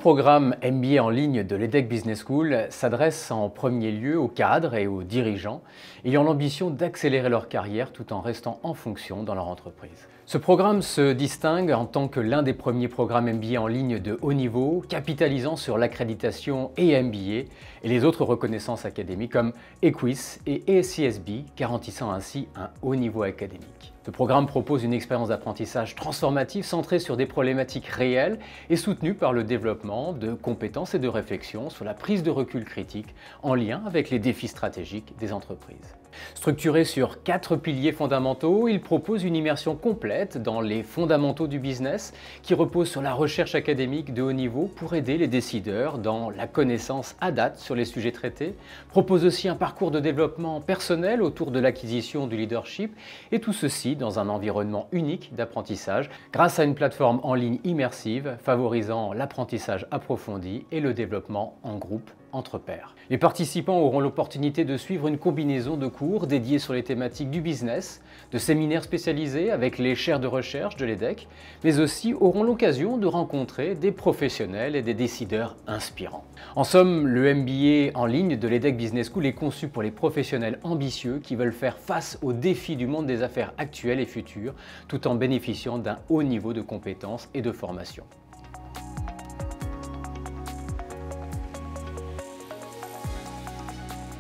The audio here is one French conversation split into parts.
programme MBA en ligne de l'EDHEC Business School s'adresse en premier lieu aux cadres et aux dirigeants ayant l'ambition d'accélérer leur carrière tout en restant en fonction dans leur entreprise. Ce programme se distingue en tant que l'un des premiers programmes MBA en ligne de haut niveau, capitalisant sur l'accréditation et MBA et les autres reconnaissances académiques comme EQUIS et ESCSB, garantissant ainsi un haut niveau académique. Ce programme propose une expérience d'apprentissage transformative centrée sur des problématiques réelles et soutenue par le développement de compétences et de réflexion sur la prise de recul critique en lien avec les défis stratégiques des entreprises. Structuré sur 4 piliers fondamentaux, il propose une immersion complète dans les fondamentaux du business qui repose sur la recherche académique de haut niveau pour aider les décideurs dans la connaissance à date sur les sujets traités, propose aussi un parcours de développement personnel autour de l'acquisition du leadership et tout ceci dans un environnement unique d'apprentissage grâce à une plateforme en ligne immersive favorisant l'apprentissage approfondi et le développement en groupe entre pairs. Les participants auront l'opportunité de suivre une combinaison de cours dédiés sur les thématiques du business, de séminaires spécialisés avec les chaires de recherche de l'EDHEC, mais aussi auront l'occasion de rencontrer des professionnels et des décideurs inspirants. En somme, le MBA en ligne de l'EDHEC Business School est conçu pour les professionnels ambitieux qui veulent faire face aux défis du monde des affaires actuelles et futures, tout en bénéficiant d'un haut niveau de compétences et de formation.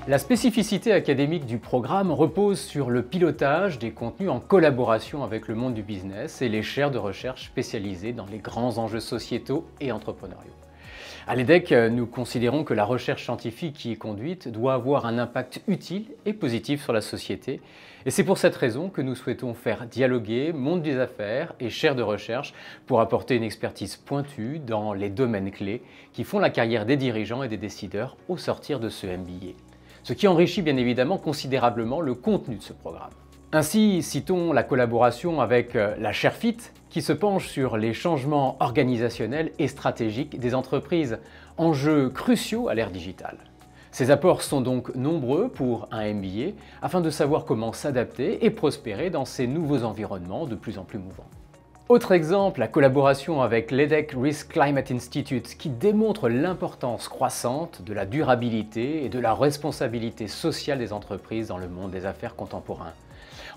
La spécificité académique du programme repose sur le pilotage des contenus en collaboration avec le monde du business et les chaires de recherche spécialisées dans les grands enjeux sociétaux et entrepreneuriaux. À l'EDHEC, nous considérons que la recherche scientifique qui est conduite doit avoir un impact utile et positif sur la société, et c'est pour cette raison que nous souhaitons faire dialoguer monde des affaires et chaires de recherche pour apporter une expertise pointue dans les domaines clés qui font la carrière des dirigeants et des décideurs au sortir de ce MBA. Ce qui enrichit bien évidemment considérablement le contenu de ce programme. Ainsi, citons la collaboration avec la chaire FIT qui se penche sur les changements organisationnels et stratégiques des entreprises, enjeux cruciaux à l'ère digitale. Ces apports sont donc nombreux pour un MBA afin de savoir comment s'adapter et prospérer dans ces nouveaux environnements de plus en plus mouvants. Autre exemple, la collaboration avec l'EDHEC Risk Climate Institute qui démontre l'importance croissante de la durabilité et de la responsabilité sociale des entreprises dans le monde des affaires contemporain.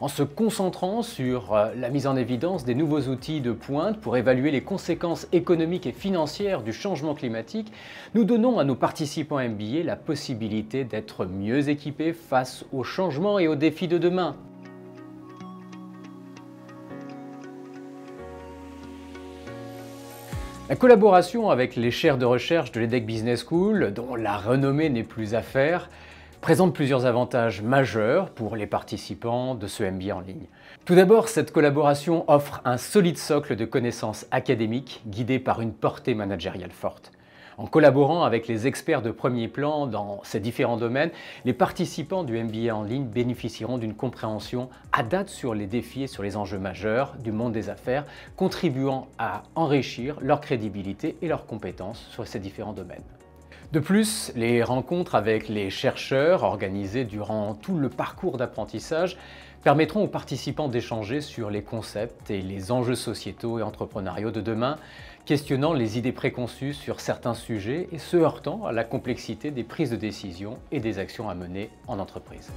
En se concentrant sur la mise en évidence des nouveaux outils de pointe pour évaluer les conséquences économiques et financières du changement climatique, nous donnons à nos participants MBA la possibilité d'être mieux équipés face aux changements et aux défis de demain. La collaboration avec les chaires de recherche de l'EDHEC Business School, dont la renommée n'est plus à faire, présente plusieurs avantages majeurs pour les participants de ce MBA en ligne. Tout d'abord, cette collaboration offre un solide socle de connaissances académiques guidé par une portée managériale forte. En collaborant avec les experts de premier plan dans ces différents domaines, les participants du MBA en ligne bénéficieront d'une compréhension à date sur les défis et sur les enjeux majeurs du monde des affaires, contribuant à enrichir leur crédibilité et leurs compétences sur ces différents domaines. De plus, les rencontres avec les chercheurs organisées durant tout le parcours d'apprentissage permettront aux participants d'échanger sur les concepts et les enjeux sociétaux et entrepreneuriaux de demain, questionnant les idées préconçues sur certains sujets et se heurtant à la complexité des prises de décision et des actions à mener en entreprise.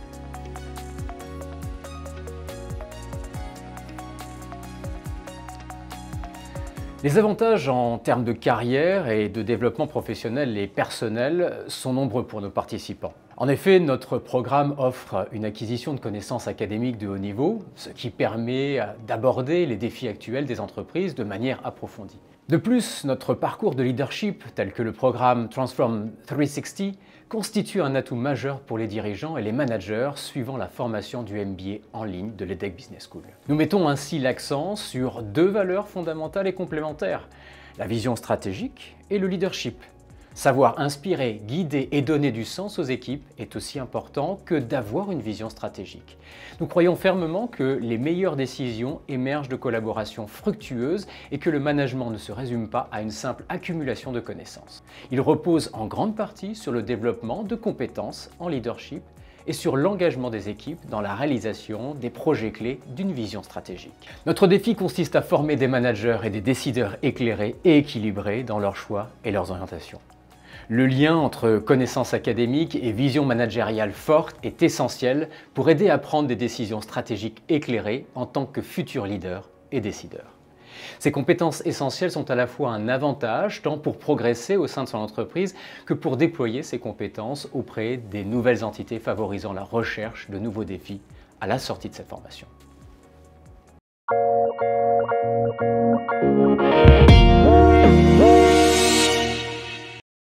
Les avantages en termes de carrière et de développement professionnel et personnel sont nombreux pour nos participants. En effet, notre programme offre une acquisition de connaissances académiques de haut niveau, ce qui permet d'aborder les défis actuels des entreprises de manière approfondie. De plus, notre parcours de leadership, tel que le programme Transform 360, constitue un atout majeur pour les dirigeants et les managers suivant la formation du MBA en ligne de l'EDHEC Business School. Nous mettons ainsi l'accent sur 2 valeurs fondamentales et complémentaires, la vision stratégique et le leadership. Savoir inspirer, guider et donner du sens aux équipes est aussi important que d'avoir une vision stratégique. Nous croyons fermement que les meilleures décisions émergent de collaborations fructueuses et que le management ne se résume pas à une simple accumulation de connaissances. Il repose en grande partie sur le développement de compétences en leadership et sur l'engagement des équipes dans la réalisation des projets clés d'une vision stratégique. Notre défi consiste à former des managers et des décideurs éclairés et équilibrés dans leurs choix et leurs orientations. Le lien entre connaissances académiques et vision managériale forte est essentiel pour aider à prendre des décisions stratégiques éclairées en tant que futur leader et décideur. Ces compétences essentielles sont à la fois un avantage tant pour progresser au sein de son entreprise que pour déployer ces compétences auprès des nouvelles entités favorisant la recherche de nouveaux défis à la sortie de cette formation.